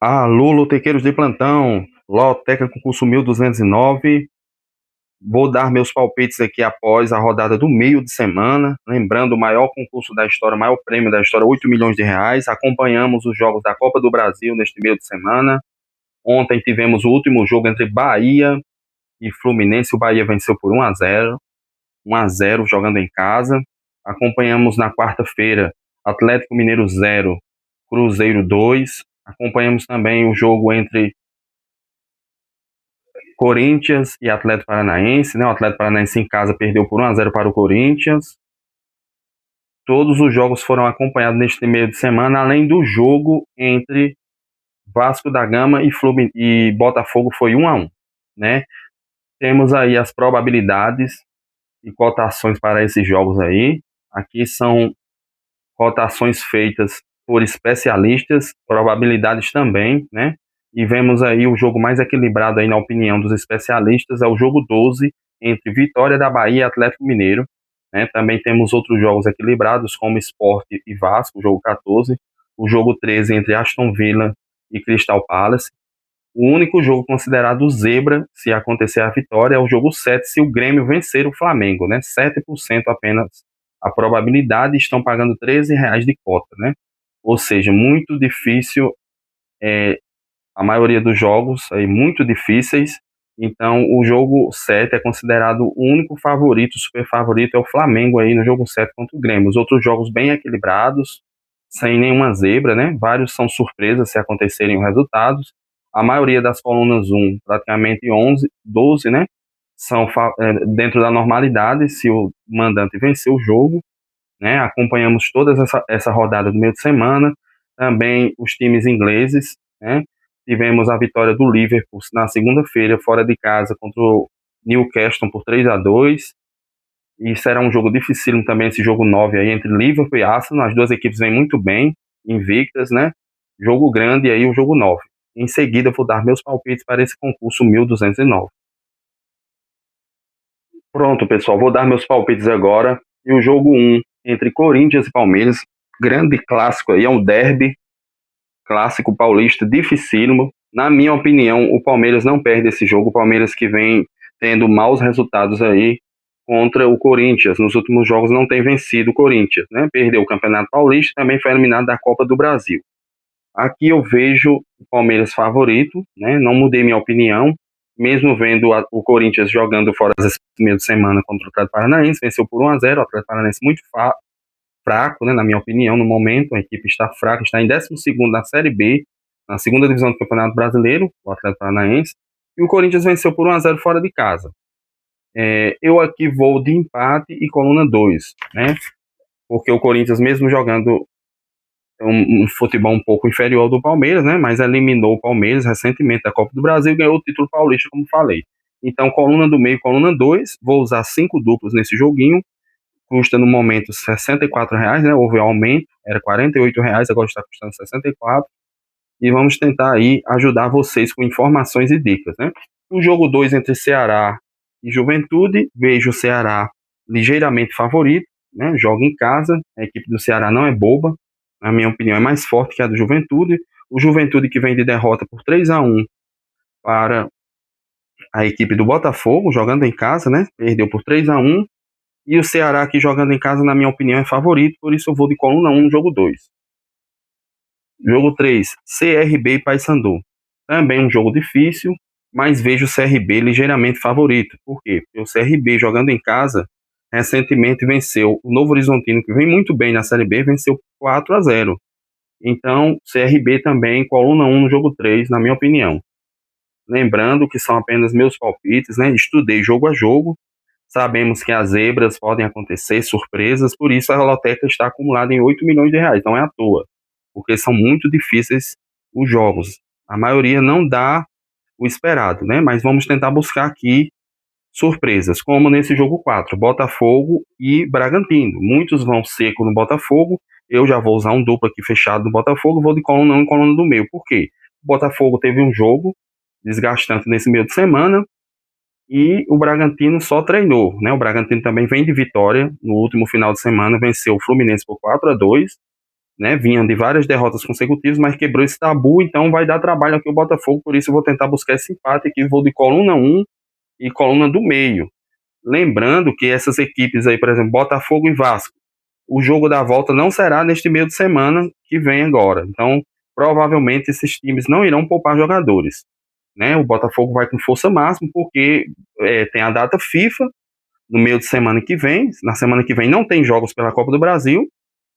Alô, lotequeiros de plantão, Loteca Concurso 1209. Vou dar meus palpites aqui após a rodada do meio de semana. Lembrando, o maior concurso da história, o maior prêmio da história, 8 milhões de reais. Acompanhamos os jogos da Copa do Brasil neste meio de semana. Ontem tivemos o último jogo entre Bahia e Fluminense. O Bahia venceu por 1-0, 1-0 jogando em casa. Acompanhamos na quarta-feira Atlético Mineiro 0, Cruzeiro 2. Acompanhamos também o jogo entre Corinthians e Atlético Paranaense, né? O Atlético Paranaense em casa perdeu por 1-0 para o Corinthians. Todos os jogos foram acompanhados neste meio de semana, além do jogo entre Vasco da Gama e Botafogo foi 1-1, né? Temos aí as probabilidades e cotações para esses jogos aí. Aqui são cotações feitas por especialistas, probabilidades também, né? E vemos aí o jogo mais equilibrado aí na opinião dos especialistas, é o jogo 12 entre Vitória da Bahia e Atlético Mineiro, né? Também temos outros jogos equilibrados como Sport e Vasco, o jogo 14, o jogo 13 entre Aston Villa e Crystal Palace. O único jogo considerado zebra, se acontecer a vitória, é o jogo 7, se o Grêmio vencer o Flamengo, né? 7% apenas a probabilidade, estão pagando R$ 13 de cota, né? Ou seja, muito difícil, a maioria dos jogos aí muito difíceis. Então, o jogo 7 é considerado o único favorito, super favorito é o Flamengo aí no jogo 7 contra o Grêmio. Os outros jogos bem equilibrados, sem nenhuma zebra, né? Vários são surpresas se acontecerem os resultados. A maioria das colunas 1, praticamente 11, 12, né? São dentro da normalidade, se o mandante vencer o jogo, né? Acompanhamos toda essa rodada do meio de semana, também os times ingleses, né? Tivemos a vitória do Liverpool na segunda-feira, fora de casa, contra o Newcastle por 3-2, e será um jogo dificílimo também, esse jogo 9 aí, entre Liverpool e Arsenal. As duas equipes vêm muito bem, invictas, né? Jogo grande aí, o jogo 9. Em seguida, vou dar meus palpites para esse concurso 1209. Pronto, pessoal, vou dar meus palpites agora. E o jogo 1, entre Corinthians e Palmeiras, grande clássico aí, é um derby, clássico paulista, dificílimo. Na minha opinião, o Palmeiras não perde esse jogo. O Palmeiras que vem tendo maus resultados aí contra o Corinthians. Nos últimos jogos não tem vencido o Corinthians, né? Perdeu o Campeonato Paulista, também foi eliminado da Copa do Brasil. Aqui eu vejo o Palmeiras favorito, né? Não mudei minha opinião, mesmo vendo o Corinthians jogando fora esse meio de semana contra o Atlético Paranaense, venceu por 1-0, o Atlético Paranaense muito fraco, né, na minha opinião, no momento, a equipe está fraca, está em 12º na Série B, na segunda divisão do Campeonato Brasileiro, o Atlético Paranaense, e o Corinthians venceu por 1-0 fora de casa. Eu aqui vou de empate e coluna 2, né, porque o Corinthians, mesmo jogando um futebol um pouco inferior ao do Palmeiras, né, mas eliminou o Palmeiras recentemente da Copa do Brasil e ganhou o título paulista, como falei. Então, coluna do meio, coluna 2, vou usar 5 duplos nesse joguinho, custa no momento R$ 64, né? Houve um aumento, era R$ 48, agora está custando 64. E vamos tentar aí ajudar vocês com informações e dicas, né? O jogo 2 entre Ceará e Juventude, vejo o Ceará ligeiramente favorito, né? Joga em casa, a equipe do Ceará não é boba, na minha opinião é mais forte que a do Juventude. O Juventude que vem de derrota por 3-1 para a equipe do Botafogo, jogando em casa, né? Perdeu por 3-1. E o Ceará aqui jogando em casa, na minha opinião, é favorito, por isso eu vou de coluna 1 no jogo 2. Jogo 3, CRB e Paysandu. Também um jogo difícil, mas vejo o CRB ligeiramente favorito. Por quê? Porque o CRB jogando em casa, recentemente venceu o Novo Horizontino, que vem muito bem na Série B, venceu 4-0. Então, CRB também, coluna 1 no jogo 3, na minha opinião. Lembrando que são apenas meus palpites, né? Estudei jogo a jogo. Sabemos que as zebras podem acontecer, surpresas, por isso a loteca está acumulada em 8 milhões de reais, não é à toa, porque são muito difíceis os jogos. A maioria não dá o esperado, né? Mas vamos tentar buscar aqui surpresas, como nesse jogo 4, Botafogo e Bragantino. Muitos vão seco no Botafogo, eu já vou usar um duplo aqui fechado no Botafogo, vou de coluna 1 e coluna do meio. Por quê? O Botafogo teve um jogo desgastante nesse meio de semana, e o Bragantino só treinou, né? O Bragantino também vem de vitória no último final de semana, venceu o Fluminense por 4-2, né? Vinha de várias derrotas consecutivas, mas quebrou esse tabu, então vai dar trabalho aqui o Botafogo, por isso eu vou tentar buscar esse empate aqui, vou de coluna 1 e coluna do meio. Lembrando que essas equipes aí, por exemplo, Botafogo e Vasco, o jogo da volta não será neste meio de semana que vem agora. Então, provavelmente esses times não irão poupar jogadores, né? O Botafogo vai com força máxima porque tem a data FIFA no meio de semana que vem. Na semana que vem não tem jogos pela Copa do Brasil,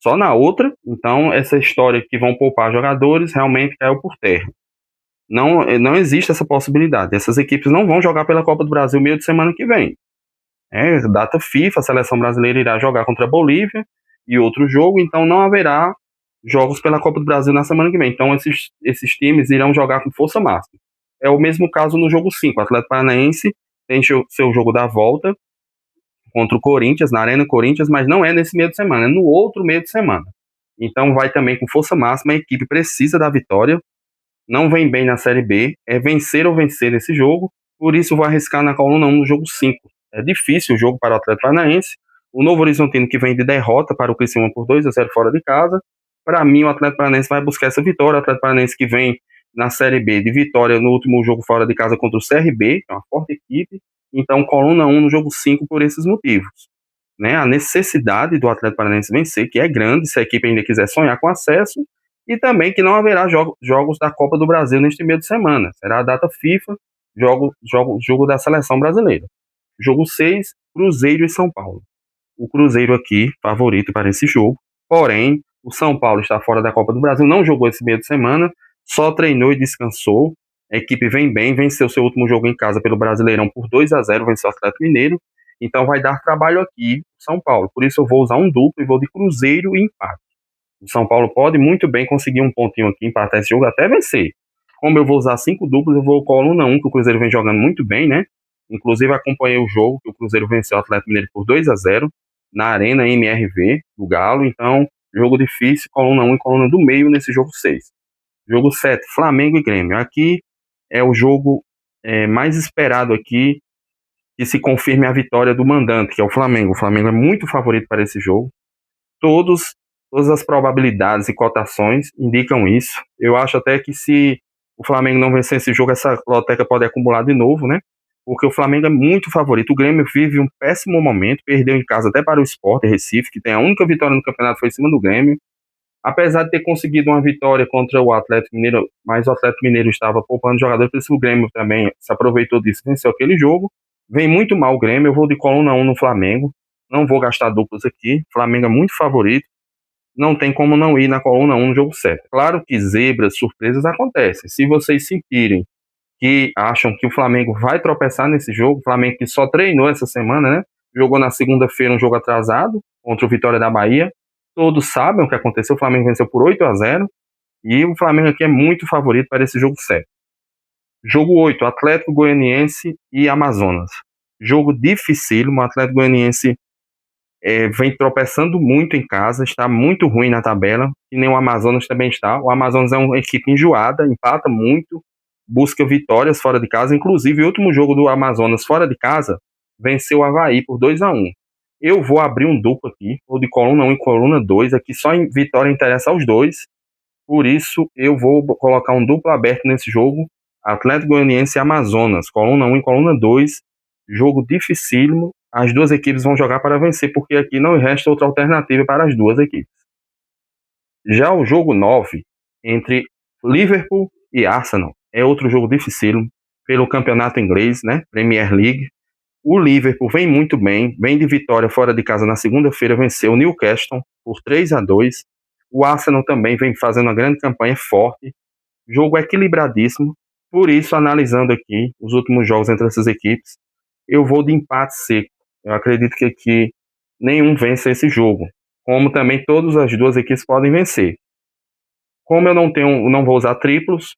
só na outra. Então, essa história que vão poupar jogadores realmente caiu por terra. Não existe essa possibilidade. Essas equipes não vão jogar pela Copa do Brasil meio de semana que vem. Data FIFA, a seleção brasileira irá jogar contra a Bolívia e outro jogo, então não haverá jogos pela Copa do Brasil na semana que vem. Então esses times irão jogar com força máxima. É o mesmo caso no jogo 5. O Atlético Paranaense tem seu jogo da volta contra o Corinthians, na Arena Corinthians, mas não é nesse meio de semana, é no outro meio de semana. Então vai também com força máxima, a equipe precisa da vitória, não vem bem na Série B, é vencer ou vencer nesse jogo, por isso vou arriscar na coluna 1 no jogo 5. É difícil o jogo para o Atlético Paranaense, o Novo Horizontino que vem de derrota para o Criciúma por 2-0 fora de casa. Para mim, o Atlético Paranaense vai buscar essa vitória. O Atlético Paranaense que vem na Série B de vitória no último jogo fora de casa contra o CRB, que é uma forte equipe. Então, coluna 1 no jogo 5 por esses motivos. Né? A necessidade do Atlético Paranaense vencer, que é grande, se a equipe ainda quiser sonhar com acesso, e também que não haverá jogos da Copa do Brasil neste meio de semana. Será a data FIFA, jogo da seleção brasileira. Jogo 6, Cruzeiro e São Paulo. O Cruzeiro aqui, favorito para esse jogo, porém, o São Paulo está fora da Copa do Brasil, não jogou esse meio de semana, só treinou e descansou. A equipe vem bem, venceu seu último jogo em casa pelo Brasileirão por 2-0, venceu o Atlético Mineiro, então vai dar trabalho aqui o São Paulo. Por isso eu vou usar um duplo e vou de Cruzeiro e empate. O São Paulo pode muito bem conseguir um pontinho aqui, empatar esse jogo, até vencer. Como eu vou usar 5 duplos, eu vou coluna 1, que o Cruzeiro vem jogando muito bem, né? Inclusive acompanhei o jogo, que o Cruzeiro venceu o Atlético Mineiro por 2-0 na Arena MRV do Galo. Então, jogo difícil, coluna 1 e coluna do meio nesse jogo 6. Jogo 7, Flamengo e Grêmio. Aqui é o jogo mais esperado aqui, que se confirme a vitória do mandante, que é o Flamengo. O Flamengo é muito favorito para esse jogo. Todas as probabilidades e cotações indicam isso. Eu acho até que se o Flamengo não vencer esse jogo, essa loteca pode acumular de novo, né? Porque o Flamengo é muito favorito. O Grêmio vive um péssimo momento, perdeu em casa até para o Sport Recife, que tem a única vitória no campeonato, foi em cima do Grêmio. Apesar de ter conseguido uma vitória contra o Atlético Mineiro, mas o Atlético Mineiro estava poupando jogadores, por isso o Grêmio também se aproveitou disso, venceu aquele jogo. Vem muito mal o Grêmio, eu vou de coluna 1 no Flamengo. Não vou gastar duplos aqui. O Flamengo é muito favorito. Não tem como não ir na coluna 1 no jogo 7. Claro que zebras, surpresas acontecem. Se vocês sentirem que acham que o Flamengo vai tropeçar nesse jogo, o Flamengo que só treinou essa semana, né? Jogou na segunda-feira um jogo atrasado contra o Vitória da Bahia. Todos sabem o que aconteceu. O Flamengo venceu por 8-0. E o Flamengo aqui é muito favorito para esse jogo 7. Jogo 8, Atlético Goianiense e Amazonas. Jogo dificílimo. O Atlético Goianiense vem tropeçando muito em casa, está muito ruim na tabela, e nem o Amazonas também está. O Amazonas é uma equipe enjoada, empata muito, busca vitórias fora de casa. Inclusive, o último jogo do Amazonas fora de casa venceu o Avaí por 2-1. Eu vou abrir um duplo aqui, ou de coluna 1 e coluna 2, aqui só em vitória interessa aos dois. Por isso, eu vou colocar um duplo aberto nesse jogo, Atlético Goianiense e Amazonas, coluna 1 e coluna 2, jogo dificílimo. As duas equipes vão jogar para vencer, porque aqui não resta outra alternativa para as duas equipes. Já o jogo 9, entre Liverpool e Arsenal, é outro jogo dificílimo pelo campeonato inglês, né? Premier League. O Liverpool vem muito bem, vem de vitória fora de casa na segunda-feira, venceu o Newcastle por 3-2. O Arsenal também vem fazendo uma grande campanha forte. Jogo equilibradíssimo. Por isso, analisando aqui os últimos jogos entre essas equipes, eu vou de empate seco. Eu acredito que aqui nenhum vence esse jogo, como também todas as duas equipes podem vencer. Como eu não vou usar triplos,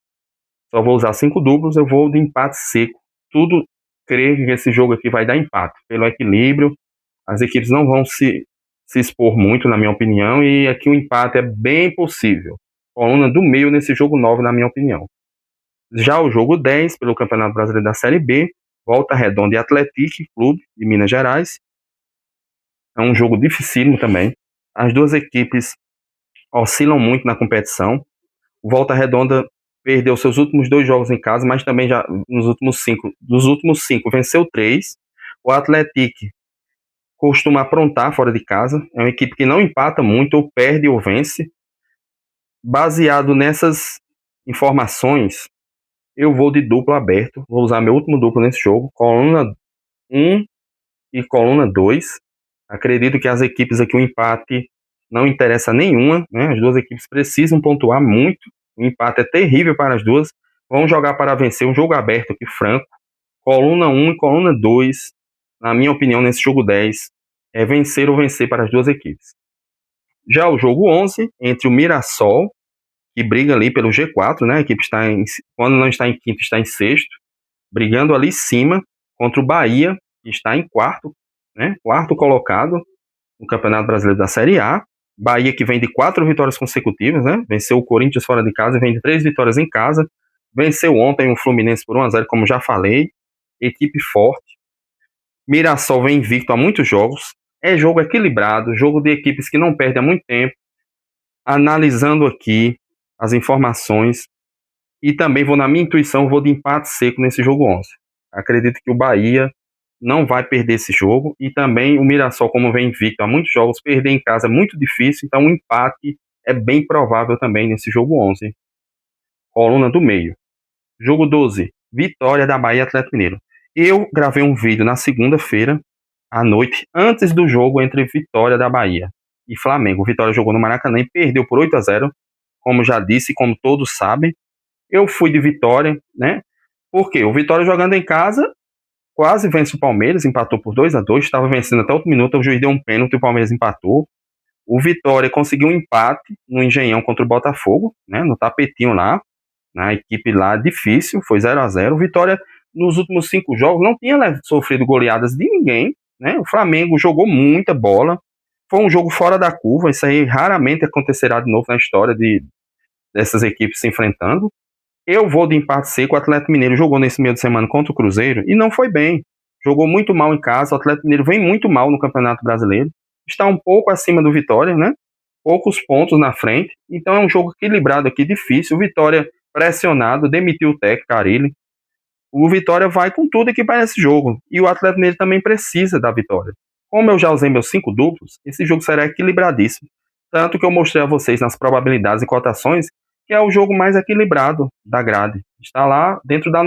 só vou usar 5 duplos, eu vou de empate seco. Tudo creio que esse jogo aqui vai dar empate, pelo equilíbrio. As equipes não vão se expor muito, na minha opinião, e aqui o empate é bem possível. Coluna do meio nesse jogo 9, na minha opinião. Já o jogo 10, pelo Campeonato Brasileiro da Série B, Volta Redonda e Atlético Clube de Minas Gerais. É um jogo dificílimo também. As duas equipes, oscilam muito na competição. O Volta Redonda perdeu seus últimos 2 jogos em casa, mas também já dos últimos cinco venceu 3. O Atlético costuma aprontar fora de casa, é uma equipe que não empata muito, ou perde ou vence. Baseado nessas informações, eu vou de duplo aberto, vou usar meu último duplo nesse jogo, coluna 1 e coluna 2. Acredito que as equipes aqui, o empate não interessa nenhuma, né? As duas equipes precisam pontuar muito, o empate é terrível para as duas, vão jogar para vencer, um jogo aberto aqui, franco, coluna 1 e coluna 2, na minha opinião, nesse jogo 10, é vencer ou vencer para as duas equipes. Já o jogo 11, entre o Mirassol, que briga ali pelo G4, né? A equipe está quando não está em quinto, está em sexto, brigando ali em cima, contra o Bahia, que está em quarto, né? Quarto colocado no Campeonato Brasileiro da Série A. Bahia que vem de 4 vitórias consecutivas, né? Venceu o Corinthians fora de casa e vem de 3 vitórias em casa. Venceu ontem o Fluminense por 1-0, como já falei. Equipe forte. Mirassol vem invicto a muitos jogos. É jogo equilibrado, jogo de equipes que não perdem há muito tempo. Analisando aqui as informações, e também vou na minha intuição, vou de empate seco nesse jogo 11. Acredito que o Bahia não vai perder esse jogo, e também o Mirassol, como vem invicto há muitos jogos, perder em casa é muito difícil, então um empate é bem provável também nesse jogo 11. Coluna do meio. Jogo 12, vitória da Bahia Atlético Mineiro. Eu gravei um vídeo na segunda-feira, à noite, antes do jogo entre Vitória da Bahia e Flamengo. O Vitória jogou no Maracanã e perdeu por 8-0, como já disse, como todos sabem. Eu fui de Vitória, né? Porque o Vitória jogando em casa quase vence o Palmeiras, empatou por 2-2, estava vencendo até o último minuto, o juiz deu um pênalti e o Palmeiras empatou. O Vitória conseguiu um empate no Engenhão contra o Botafogo, né? No tapetinho lá, na equipe lá difícil, foi 0-0. O Vitória, nos últimos 5 jogos, não tinha sofrido goleadas de ninguém, né? O Flamengo jogou muita bola, foi um jogo fora da curva, isso aí raramente acontecerá de novo na história dessas equipes se enfrentando. Eu vou de empate seco. O Atlético Mineiro jogou nesse meio de semana contra o Cruzeiro e não foi bem. Jogou muito mal em casa. O Atlético Mineiro vem muito mal no Campeonato Brasileiro. Está um pouco acima do Vitória, né? Poucos pontos na frente. Então é um jogo equilibrado aqui, difícil. O Vitória pressionado, demitiu o técnico Carille. O Vitória vai com tudo aqui para esse jogo. E o Atlético Mineiro também precisa da vitória. Como eu já usei meus 5 duplos, esse jogo será equilibradíssimo. Tanto que eu mostrei a vocês nas probabilidades e cotações que é o jogo mais equilibrado da grade. Está lá dentro da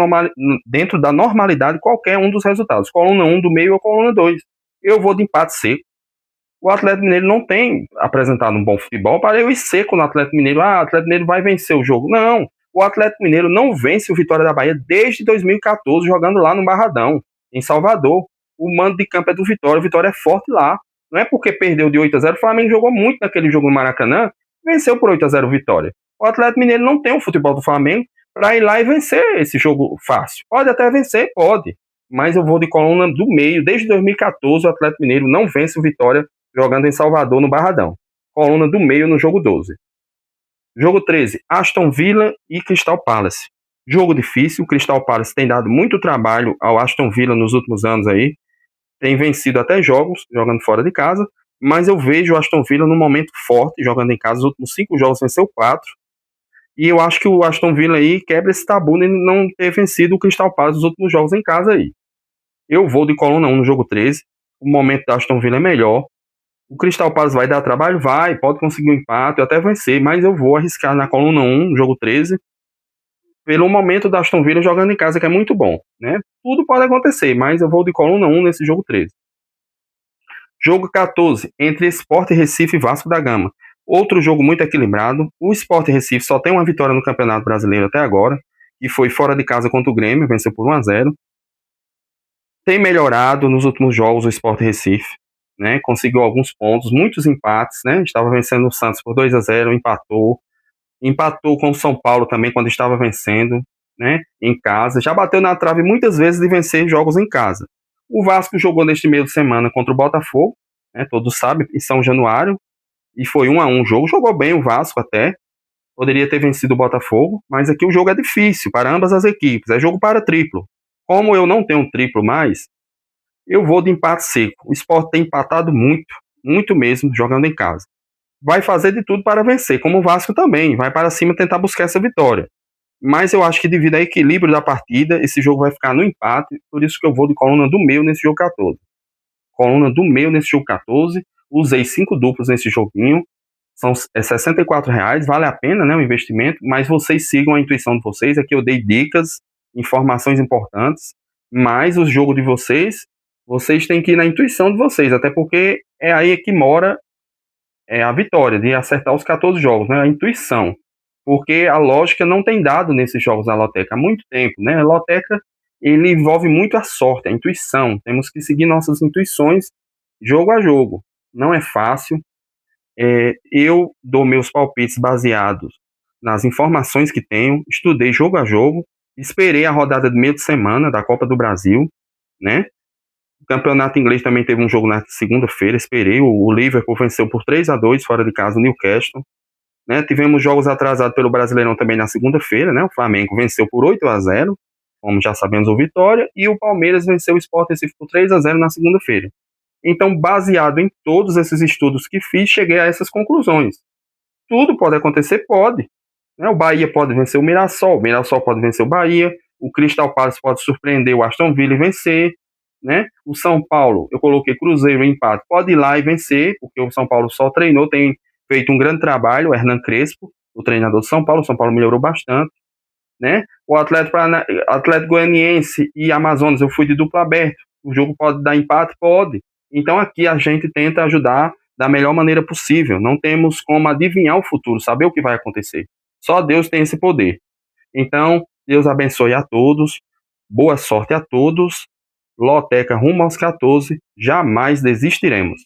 normalidade qualquer um dos resultados. Coluna 1 do meio ou coluna 2. Eu vou de empate seco. O Atlético Mineiro não tem apresentado um bom futebol para eu ir seco no Atlético Mineiro. O Atlético Mineiro vai vencer o jogo. Não. O Atlético Mineiro não vence o Vitória da Bahia desde 2014, jogando lá no Barradão, em Salvador. O mando de campo é do Vitória. O Vitória é forte lá. Não é porque perdeu de 8-0. O Flamengo jogou muito naquele jogo no Maracanã. Venceu por 8-0 o Vitória. O Atlético Mineiro não tem o futebol do Flamengo para ir lá e vencer esse jogo fácil. Pode até vencer, pode. Mas eu vou de coluna do meio. Desde 2014, o Atlético Mineiro não vence o Vitória jogando em Salvador, no Barradão. Coluna do meio no jogo 12. Jogo 13, Aston Villa e Crystal Palace. Jogo difícil. O Crystal Palace tem dado muito trabalho ao Aston Villa nos últimos anos aí. Tem vencido até jogos, jogando fora de casa. Mas eu vejo o Aston Villa num momento forte, jogando em casa. Os últimos 5 jogos venceu 4. E eu acho que o Aston Villa aí quebra esse tabu de não ter vencido o Crystal Palace nos últimos jogos em casa aí. Eu vou de coluna 1 no jogo 13. O momento da Aston Villa é melhor. O Crystal Palace vai dar trabalho? Vai. Pode conseguir um empate, até vencer. Mas eu vou arriscar na coluna 1, no jogo 13. Pelo momento da Aston Villa jogando em casa, que é muito bom, né? Tudo pode acontecer, mas eu vou de coluna 1 nesse jogo 13. Jogo 14, entre Sport Recife e Vasco da Gama. Outro jogo muito equilibrado. O Sport Recife só tem uma vitória no Campeonato Brasileiro até agora, e foi fora de casa contra o Grêmio, venceu por 1-0. Tem melhorado nos últimos jogos o Sport Recife, né? Conseguiu alguns pontos, muitos empates, né? Estava vencendo o Santos por 2-0, empatou com o São Paulo também quando estava vencendo, né? Em casa, já bateu na trave muitas vezes de vencer jogos em casa. O Vasco jogou neste meio de semana contra o Botafogo, né? Todos sabem, em São Januário, e foi 1-1 o jogo. Jogou bem o Vasco até, poderia ter vencido o Botafogo, mas aqui o jogo é difícil para ambas as equipes, é jogo para triplo. Como eu não tenho um triplo mais, eu vou de empate seco. O Sport tem empatado muito, muito mesmo, jogando em casa. vai fazer de tudo para vencer, como o Vasco também, vai para cima tentar buscar essa vitória. Mas eu acho que devido ao equilíbrio da partida, esse jogo vai ficar no empate, por isso que eu vou de coluna do meio nesse jogo 14. Coluna do meio nesse jogo 14, usei 5 duplos nesse joguinho, são R$ 64, vale a pena, né, o investimento, mas vocês sigam a intuição de vocês, aqui eu dei dicas, informações importantes, mas o jogo de vocês têm que ir na intuição de vocês, até porque é aí que mora a vitória, de acertar os 14 jogos, né, a intuição, porque a lógica não tem dado nesses jogos da Loteca há muito tempo, né, a Loteca ele envolve muito a sorte, a intuição, temos que seguir nossas intuições jogo a jogo, não é fácil, eu dou meus palpites baseados nas informações que tenho, estudei jogo a jogo, esperei a rodada de meio de semana da Copa do Brasil, né? O campeonato inglês também teve um jogo na segunda-feira, esperei, o Liverpool venceu por 3-2 fora de casa o Newcastle, né? Tivemos jogos atrasados pelo Brasileirão também na segunda-feira, né? O Flamengo venceu por 8-0, como já sabemos o Vitória, e o Palmeiras venceu o Sport Recife por 3-0 na segunda-feira. Então, baseado em todos esses estudos que fiz, cheguei a essas conclusões. Tudo pode acontecer? Pode. Né? O Bahia pode vencer o Mirassol pode vencer o Bahia, o Crystal Palace pode surpreender o Aston Villa e vencer. Né? O São Paulo, eu coloquei Cruzeiro em empate, pode ir lá e vencer, porque o São Paulo só treinou, tem feito um grande trabalho, o Hernan Crespo, o treinador do São Paulo melhorou bastante. Né? O Atlético Goianiense e Amazonas, eu fui de duplo aberto. O jogo pode dar empate? Pode. Então aqui a gente tenta ajudar da melhor maneira possível. Não temos como adivinhar o futuro, saber o que vai acontecer. Só Deus tem esse poder. Então, Deus abençoe a todos. Boa sorte a todos. Loteca rumo aos 14. Jamais desistiremos.